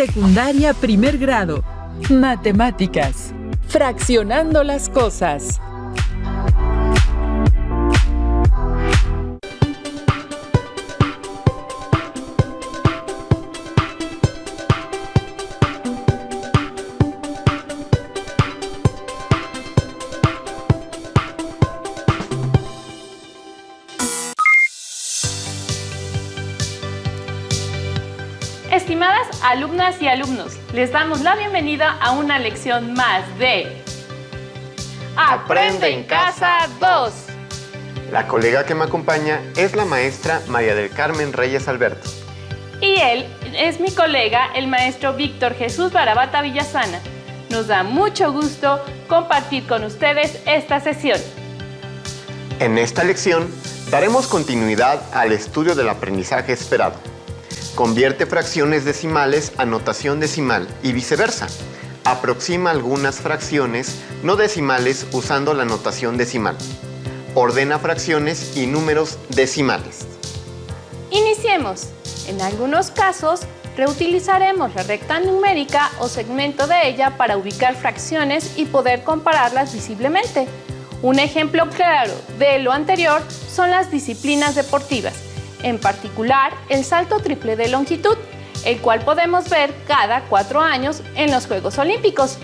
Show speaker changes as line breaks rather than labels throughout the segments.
Secundaria primer grado. Matemáticas. Fraccionando las cosas.
Estimadas alumnas y alumnos, les damos la bienvenida a una lección más de Aprende en Casa 2.
La colega que me acompaña es la maestra María del Carmen Reyes Alberto.
Y él es mi colega, el maestro Víctor Jesús Barabata Villasana. Nos da mucho gusto compartir con ustedes esta sesión.
En esta lección daremos continuidad al estudio del aprendizaje esperado. Convierte fracciones decimales a notación decimal y viceversa. Aproxima algunas fracciones no decimales usando la notación decimal. Ordena fracciones y números decimales.
Iniciemos. En algunos casos, reutilizaremos la recta numérica o segmento de ella para ubicar fracciones y poder compararlas visiblemente. Un ejemplo claro de lo anterior son las disciplinas deportivas. En particular, el salto triple de longitud, el cual podemos ver cada 4 años en los Juegos Olímpicos.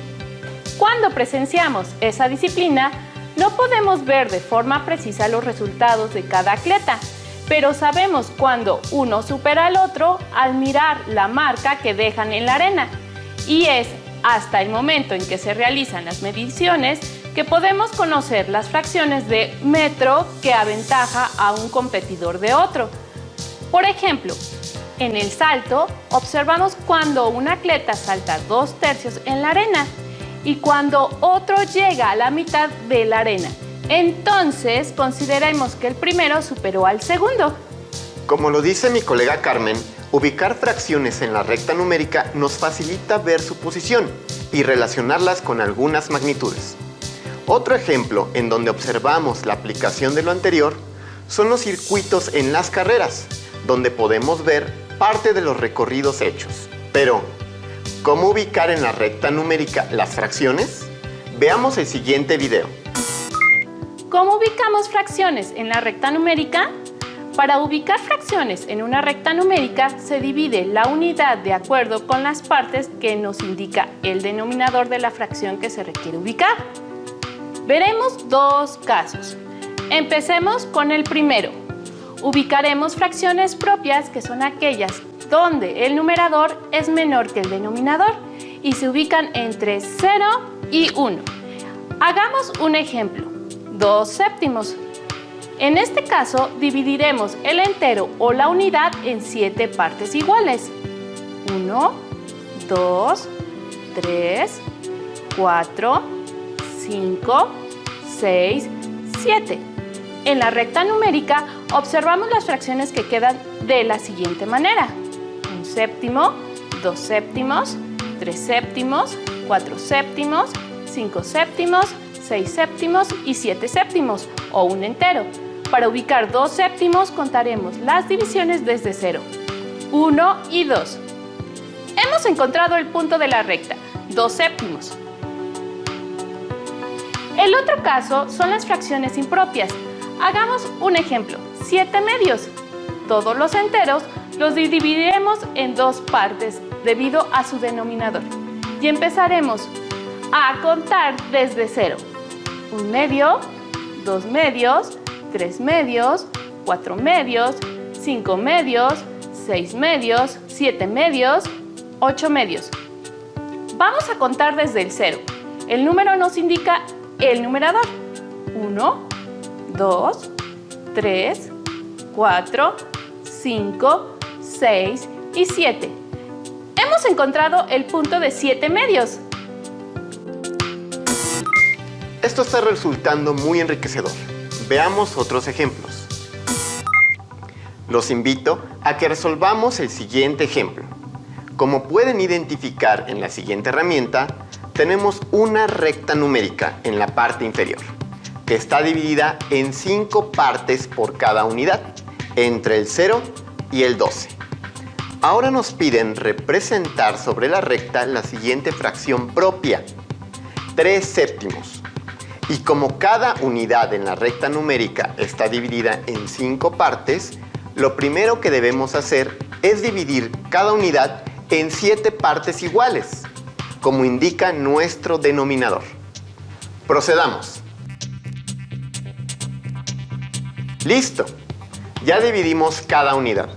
Cuando presenciamos esa disciplina, no podemos ver de forma precisa los resultados de cada atleta, pero sabemos cuando uno supera al otro al mirar la marca que dejan en la arena. Y es hasta el momento en que se realizan las mediciones que podemos conocer las fracciones de metro que aventaja a un competidor de otro. Por ejemplo, en el salto observamos cuando un atleta salta 2/3 en la arena y cuando otro llega a la mitad de la arena. Entonces consideremos que el primero superó al segundo.
Como lo dice mi colega Carmen, ubicar fracciones en la recta numérica nos facilita ver su posición y relacionarlas con algunas magnitudes. Otro ejemplo en donde observamos la aplicación de lo anterior son los circuitos en las carreras, donde podemos ver parte de los recorridos hechos. Pero, ¿cómo ubicar en la recta numérica las fracciones? Veamos el siguiente video.
¿Cómo ubicamos fracciones en la recta numérica? Para ubicar fracciones en una recta numérica se divide la unidad de acuerdo con las partes que nos indica el denominador de la fracción que se requiere ubicar. Veremos dos casos. Empecemos con el primero. Ubicaremos fracciones propias, que son aquellas donde el numerador es menor que el denominador y se ubican entre 0 y 1. Hagamos un ejemplo, 2/7. En este caso, dividiremos el entero o la unidad en 7 partes iguales. 1, 2, 3, 4, 5, 6, 7. En la recta numérica observamos las fracciones que quedan de la siguiente manera: 1/7, 2/7, 3/7, 4/7, 5/7, 6/7 y 7/7 o un entero. Para ubicar 2/7 contaremos las divisiones desde 0, 1 y 2. Hemos encontrado el punto de la recta, 2/7. El otro caso son las fracciones impropias. Hagamos un ejemplo, 7/2. Todos los enteros los dividiremos en 2 partes debido a su denominador. Y empezaremos a contar desde 0. 1/2, 2/2, 3/2, 4/2, 5/2, 6/2, 7/2, 8/2. Vamos a contar desde el 0. El número nos indica el numerador. 1, 2, 3, 4, 5, 6 y 7. Hemos encontrado el punto de 7/2.
Esto está resultando muy enriquecedor. Veamos otros ejemplos. Los invito a que resolvamos el siguiente ejemplo. Como pueden identificar en la siguiente herramienta, tenemos una recta numérica en la parte inferior, que está dividida en 5 partes por cada unidad, entre el 0 y el 12. Ahora nos piden representar sobre la recta la siguiente fracción propia, 3 séptimos. Y como cada unidad en la recta numérica está dividida en 5 partes, lo primero que debemos hacer es dividir cada unidad en 7 partes iguales, como indica nuestro denominador. Procedamos. ¡Listo! Ya dividimos cada unidad.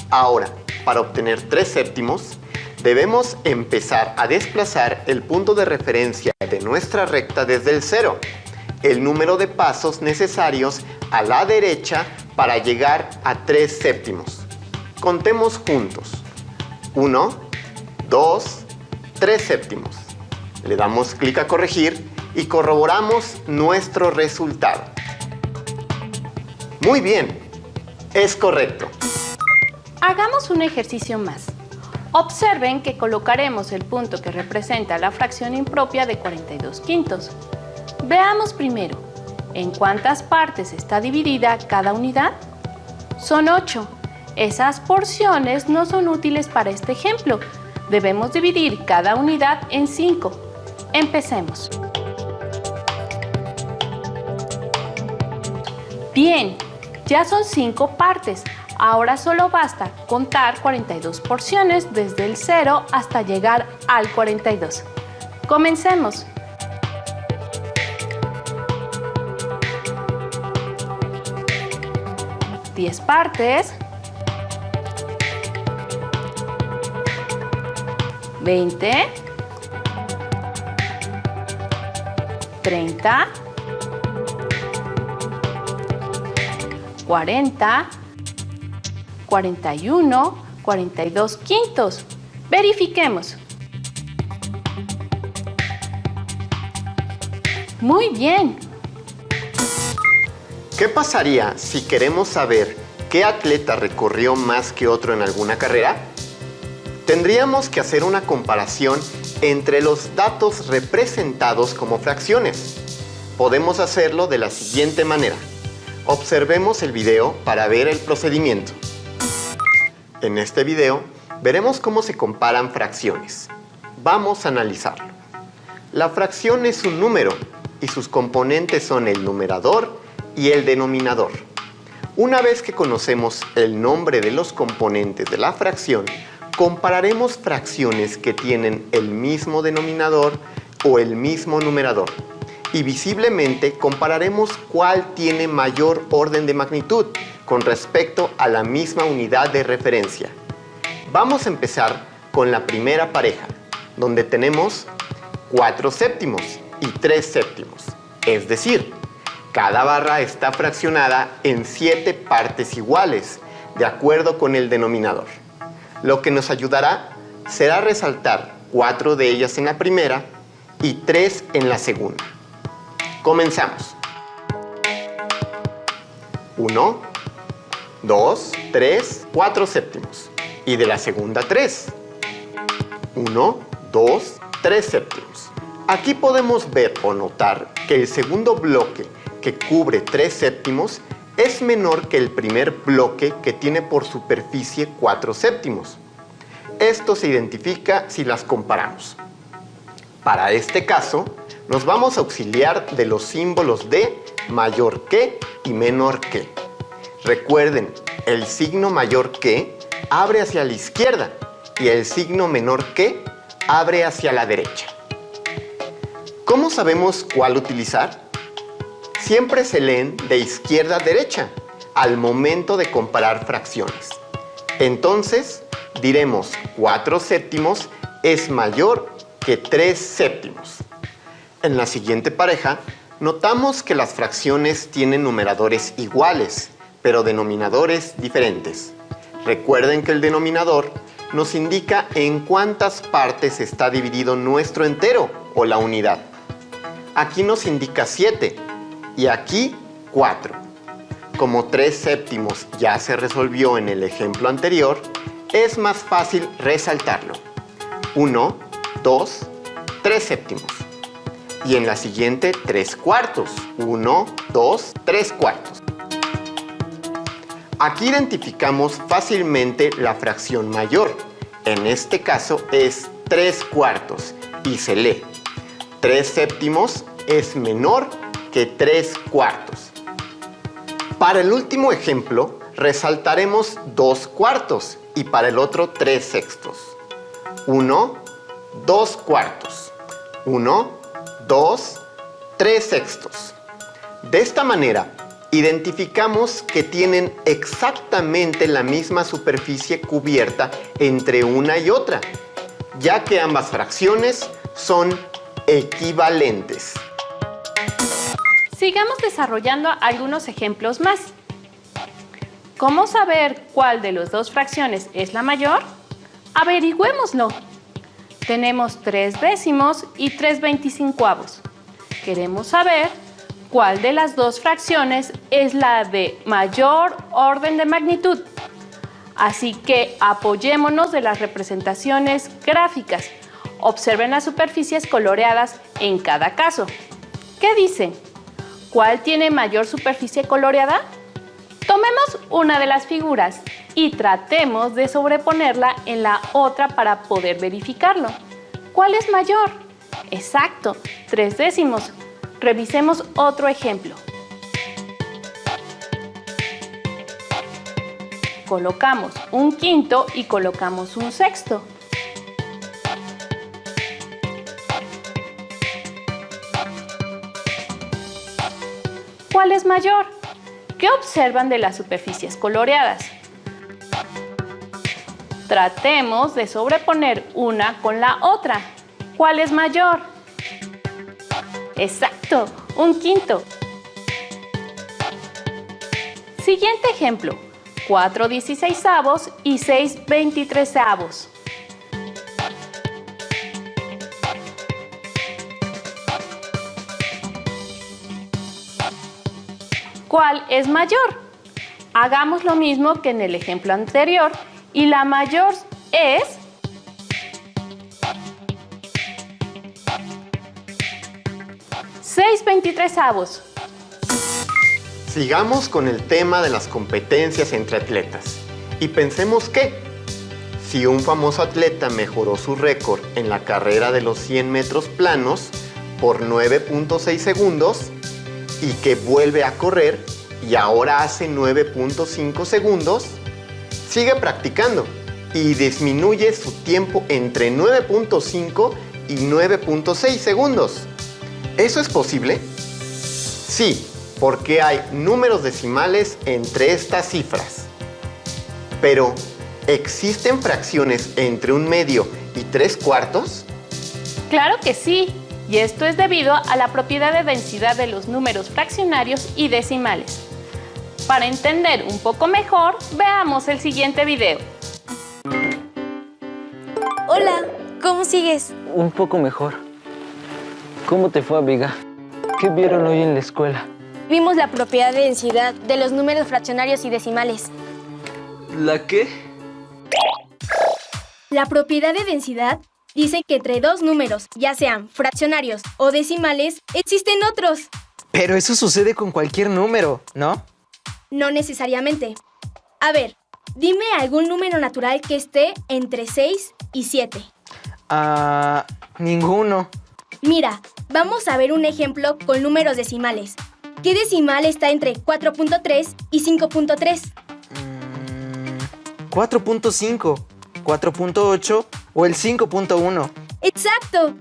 Ahora, para obtener 3 séptimos, debemos empezar a desplazar el punto de referencia de nuestra recta desde el 0, el número de pasos necesarios a la derecha para llegar a 3 séptimos. Contemos juntos. 1, 2, 3 séptimos. Le damos clic a corregir y corroboramos nuestro resultado. Muy bien, es correcto.
Hagamos un ejercicio más. Observen que colocaremos el punto que representa la fracción impropia de 42 quintos. Veamos primero, ¿en cuántas partes está dividida cada unidad? Son 8. Esas porciones no son útiles para este ejemplo. Debemos dividir cada unidad en 5. Empecemos. Bien, ya son 5 partes. Ahora solo basta contar 42 porciones desde el 0 hasta llegar al 42. Comencemos. ¿10 partes? 20, 30, 40, 41, 42 quintos. Verifiquemos. Muy bien.
¿Qué pasaría si queremos saber qué atleta recorrió más que otro en alguna carrera? Tendríamos que hacer una comparación entre los datos representados como fracciones. Podemos hacerlo de la siguiente manera. Observemos el video para ver el procedimiento. En este video veremos cómo se comparan fracciones. Vamos a analizarlo. La fracción es un número y sus componentes son el numerador y el denominador. Una vez que conocemos el nombre de los componentes de la fracción, compararemos fracciones que tienen el mismo denominador o el mismo numerador. Y visiblemente compararemos cuál tiene mayor orden de magnitud con respecto a la misma unidad de referencia. Vamos a empezar con la primera pareja, donde tenemos 4 séptimos y 3 séptimos. Es decir, cada barra está fraccionada en 7 partes iguales, de acuerdo con el denominador. Lo que nos ayudará será resaltar 4 de ellas en la primera y 3 en la segunda. Comenzamos. 1, 2, 3, 4 séptimos. Y de la segunda 3. 1, 2, 3 séptimos. Aquí podemos ver o notar que el segundo bloque que cubre 3 séptimos es menor que el primer bloque que tiene por superficie 4 séptimos. Esto se identifica si las comparamos. Para este caso, nos vamos a auxiliar de los símbolos de mayor que y menor que. Recuerden, el signo mayor que abre hacia la izquierda y el signo menor que abre hacia la derecha. ¿Cómo sabemos cuál utilizar? Siempre se leen de izquierda a derecha al momento de comparar fracciones. Entonces, diremos 4 séptimos es mayor que 3 séptimos. En la siguiente pareja, notamos que las fracciones tienen numeradores iguales, pero denominadores diferentes. Recuerden que el denominador nos indica en cuántas partes está dividido nuestro entero o la unidad. Aquí nos indica 7 y aquí 4. Como 3 séptimos ya se resolvió en el ejemplo anterior, es más fácil resaltarlo. 1, 2, 3 séptimos. Y en la siguiente 3 cuartos. 1, 2, 3 cuartos. Aquí identificamos fácilmente la fracción mayor. En este caso es 3/4 y se lee. 3/7 es menor que 3/4. Para el último ejemplo, resaltaremos 2/4 y para el otro 3/6. 1, 2/4. 1, 2, 3/6. De esta manera, identificamos que tienen exactamente la misma superficie cubierta entre una y otra, ya que ambas fracciones son equivalentes.
Sigamos desarrollando algunos ejemplos más. ¿Cómo saber cuál de las dos fracciones es la mayor? Averigüémoslo. Tenemos 3 décimos y 3/25. Queremos saber cuál de las dos fracciones es la de mayor orden de magnitud. Así que apoyémonos de las representaciones gráficas. Observen las superficies coloreadas en cada caso. ¿Qué dicen? ¿Cuál tiene mayor superficie coloreada? Tomemos una de las figuras y tratemos de sobreponerla en la otra para poder verificarlo. ¿Cuál es mayor? Exacto, 3 décimos. Revisemos otro ejemplo. Colocamos un quinto y colocamos un sexto. ¿Cuál es mayor? ¿Qué observan de las superficies coloreadas? Tratemos de sobreponer una con la otra. ¿Cuál es mayor? Exacto, un quinto. Siguiente ejemplo, 4/16 y 6/23. ¿Cuál es mayor? Hagamos lo mismo que en el ejemplo anterior y la mayor es 6/23.
Sigamos con el tema de las competencias entre atletas y pensemos que si un famoso atleta mejoró su récord en la carrera de los 100 metros planos por 9.6 segundos y que vuelve a correr y ahora hace 9.5 segundos, sigue practicando y disminuye su tiempo entre 9.5 y 9.6 segundos. ¿Eso es posible? Sí, porque hay números decimales entre estas cifras. Pero, ¿existen fracciones entre 1/2 y 3/4?
Claro que sí, y esto es debido a la propiedad de densidad de los números fraccionarios y decimales. Para entender un poco mejor, veamos el siguiente video.
Hola, ¿cómo sigues?
Un poco mejor. ¿Cómo te fue, amiga? ¿Qué vieron hoy en la escuela?
Vimos la propiedad de densidad de los números fraccionarios y decimales.
¿La qué?
La propiedad de densidad dice que entre dos números, ya sean fraccionarios o decimales, existen otros.
Pero eso sucede con cualquier número, ¿no?
No necesariamente. A ver, dime algún número natural que esté entre 6 y 7.
Ninguno.
Mira, vamos a ver un ejemplo con números decimales. ¿Qué decimal está entre 4.3 y 5.3?
4.5, 4.8 o el 5.1.
¡Exacto!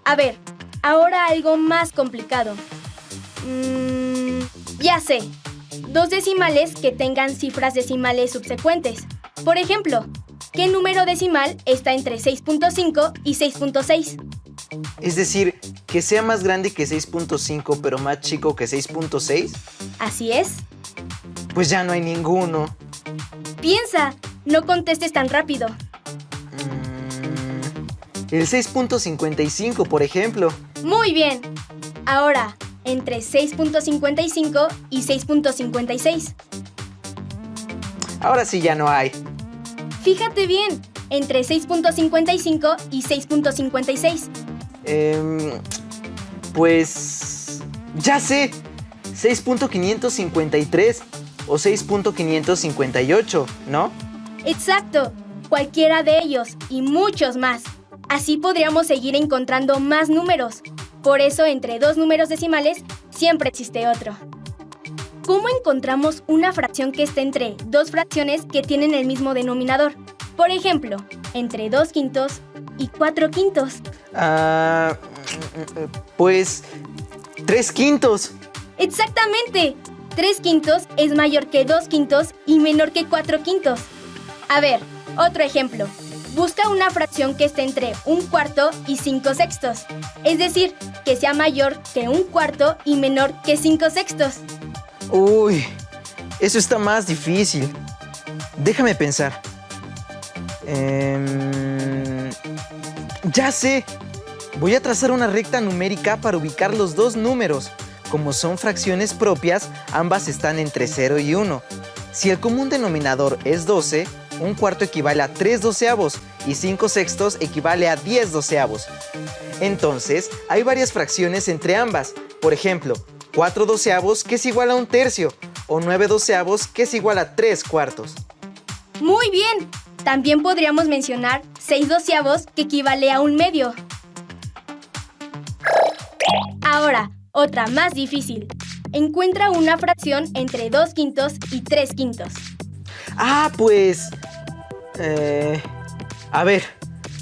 A ver, ahora algo más complicado. Ya sé. Dos decimales que tengan cifras decimales subsecuentes. Por ejemplo, ¿qué número decimal está entre 6.5 y 6.6?
Es decir, que sea más grande que 6.5 pero más chico que 6.6.
Así es.
Pues ya no hay ninguno.
Piensa, no contestes tan rápido.
El 6.55, por ejemplo.
Muy bien. Ahora, entre 6.55 y 6.56.
Ahora sí ya no hay.
Fíjate bien, entre 6.55 y 6.56.
Pues... ya sé. 6.553. o 6.558, ¿no?
Exacto, cualquiera de ellos y muchos más. Así podríamos seguir encontrando más números. Por eso, entre dos números decimales siempre existe otro. ¿Cómo encontramos una fracción que esté entre dos fracciones que tienen el mismo denominador? Por ejemplo, entre 2/5 y 4/5.
Pues 3/5.
¡Exactamente! 3/5 es mayor que 2/5 y menor que 4/5. A ver, otro ejemplo. Busca una fracción que esté entre 1/4 y 5/6. Es decir, que sea mayor que 1/4 y menor que 5/6.
Uy, eso está más difícil. Déjame pensar. Ya sé. Voy a trazar una recta numérica para ubicar los dos números. Como son fracciones propias, ambas están entre 0 y 1. Si el común denominador es 12, 1/4 equivale a 3/12 y 5/6 equivale a 10/12. Entonces, hay varias fracciones entre ambas. Por ejemplo, 4/12 que es igual a 1/3 o 9/12 que es igual a 3/4.
¡Muy bien! También podríamos mencionar 6/12 que equivale a 1/2. Ahora, otra más difícil. Encuentra una fracción entre 2/5 y 3/5.
Pues... a ver,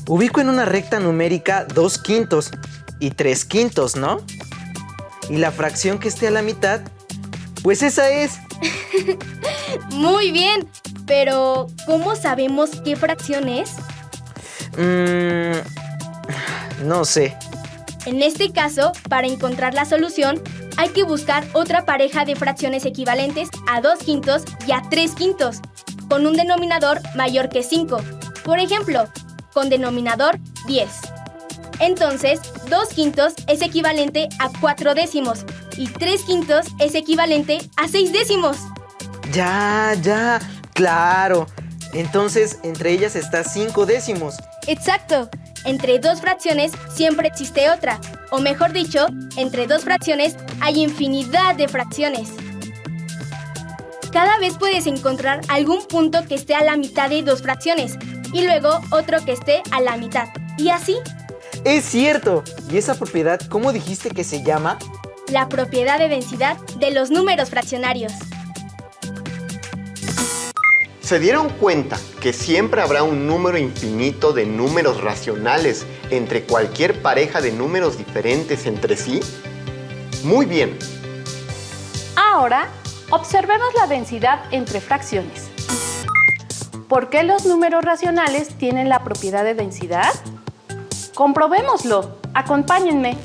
ubico en una recta numérica 2/5 y 3/5, ¿no? Y la fracción que esté a la mitad, pues esa es.
Muy bien, pero ¿cómo sabemos qué fracción es?
No sé.
En este caso, para encontrar la solución, hay que buscar otra pareja de fracciones equivalentes a 2/5 y a 3/5, con un denominador mayor que 5. Por ejemplo, con denominador 10. Entonces, 2/5 es equivalente a 4/10 y 3/5 es equivalente a 6/10.
Ya, claro. Entonces, entre ellas está 5/10.
Exacto. Entre dos fracciones siempre existe otra. O mejor dicho, entre dos fracciones hay infinidad de fracciones. Cada vez puedes encontrar algún punto que esté a la mitad de dos fracciones y luego otro que esté a la mitad. Y así.
¡Es cierto! ¿Y esa propiedad cómo dijiste que se llama?
La propiedad de densidad de los números fraccionarios.
¿Se dieron cuenta que siempre habrá un número infinito de números racionales entre cualquier pareja de números diferentes entre sí? Muy bien.
Ahora, observemos la densidad entre fracciones. ¿Por qué los números racionales tienen la propiedad de densidad? Comprobémoslo. Acompáñenme.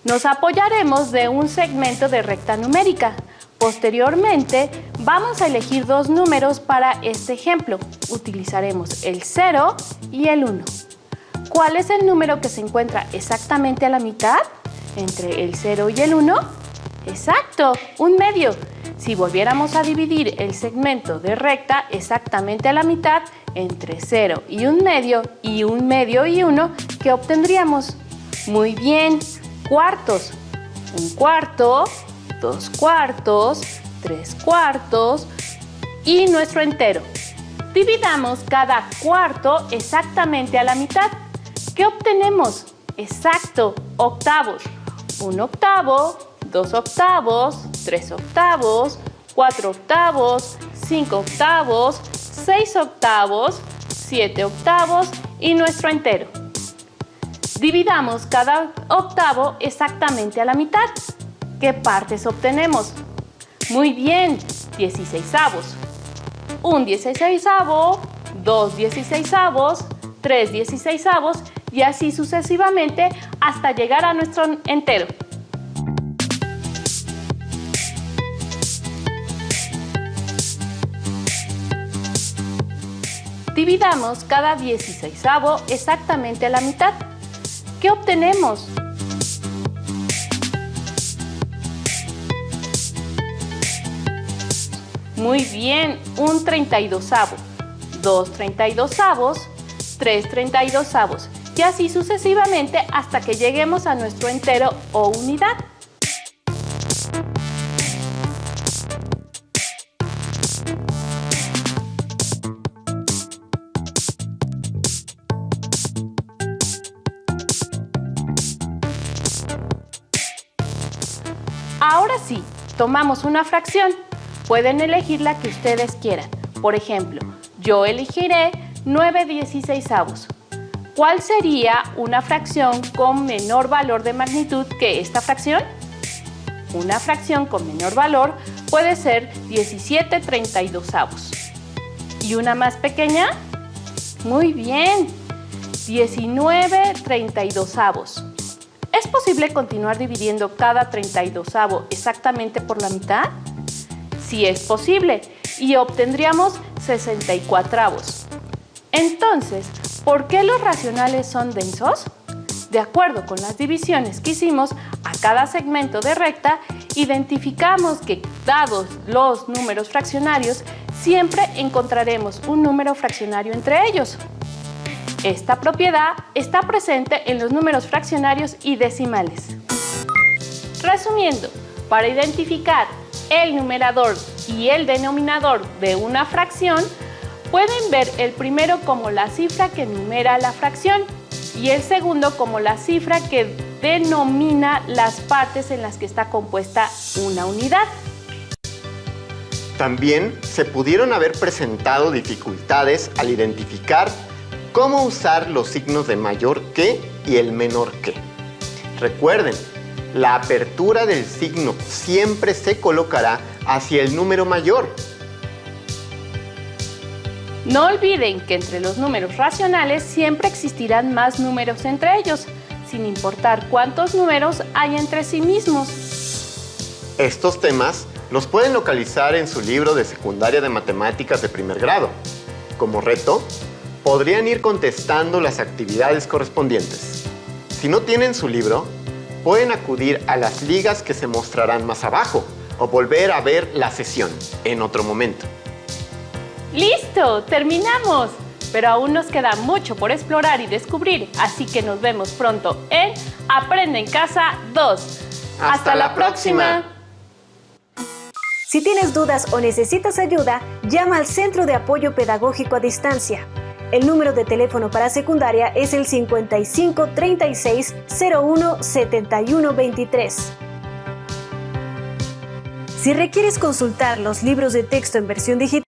Nos apoyaremos de un segmento de recta numérica. Posteriormente, vamos a elegir dos números para este ejemplo. Utilizaremos el 0 y el 1. ¿Cuál es el número que se encuentra exactamente a la mitad entre el 0 y el 1? ¡Exacto! 1/2. Si volviéramos a dividir el segmento de recta exactamente a la mitad entre 0 y 1/2 y 1/2 y 1, ¿qué obtendríamos? Muy bien, cuartos. 1/4, 2/4, 3/4 y nuestro entero. Dividamos cada cuarto exactamente a la mitad. ¿Qué obtenemos? Exacto, octavos. 1/8, 2/8, 3/8, 4/8, 5/8, 6/8, 7/8 y nuestro entero. Dividamos cada octavo exactamente a la mitad. ¿Qué partes obtenemos? Muy bien, 16avos. 1 16avo, 2 16avos, 3 16avos y así sucesivamente hasta llegar a nuestro entero. Dividamos cada 16avo exactamente a la mitad. ¿Qué obtenemos? Muy bien, 1 32avo, 2 32avos, 3 32avos y así sucesivamente hasta que lleguemos a nuestro entero o unidad. Ahora sí, tomamos una fracción. Pueden elegir la que ustedes quieran. Por ejemplo, yo elegiré 9/16. ¿Cuál sería una fracción con menor valor de magnitud que esta fracción? Una fracción con menor valor puede ser 17/32. ¿Y una más pequeña? Muy bien, 19/32. ¿Es posible continuar dividiendo cada 32avo exactamente por la mitad? Sí es posible, y obtendríamos 64avos. Entonces, ¿por qué los racionales son densos? De acuerdo con las divisiones que hicimos a cada segmento de recta, identificamos que, dados los números fraccionarios, siempre encontraremos un número fraccionario entre ellos. Esta propiedad está presente en los números fraccionarios y decimales. Resumiendo, para identificar el numerador y el denominador de una fracción, pueden ver el primero como la cifra que numera la fracción y el segundo como la cifra que denomina las partes en las que está compuesta una unidad.
También se pudieron haber presentado dificultades al identificar cómo usar los signos de mayor que y el menor que. Recuerden, la apertura del signo siempre se colocará hacia el número mayor.
No olviden que entre los números racionales siempre existirán más números entre ellos, sin importar cuántos números hay entre sí mismos.
Estos temas los pueden localizar en su libro de secundaria de matemáticas de primer grado. Como reto, podrían ir contestando las actividades correspondientes. Si no tienen su libro, pueden acudir a las ligas que se mostrarán más abajo o volver a ver la sesión en otro momento.
¡Listo! ¡Terminamos! Pero aún nos queda mucho por explorar y descubrir, así que nos vemos pronto en Aprende en Casa 2. ¡Hasta la próxima!
Si tienes dudas o necesitas ayuda, llama al Centro de Apoyo Pedagógico a Distancia. El número de teléfono para secundaria es el 55 36 01 71 23. Si requieres consultar los libros de texto en versión digital,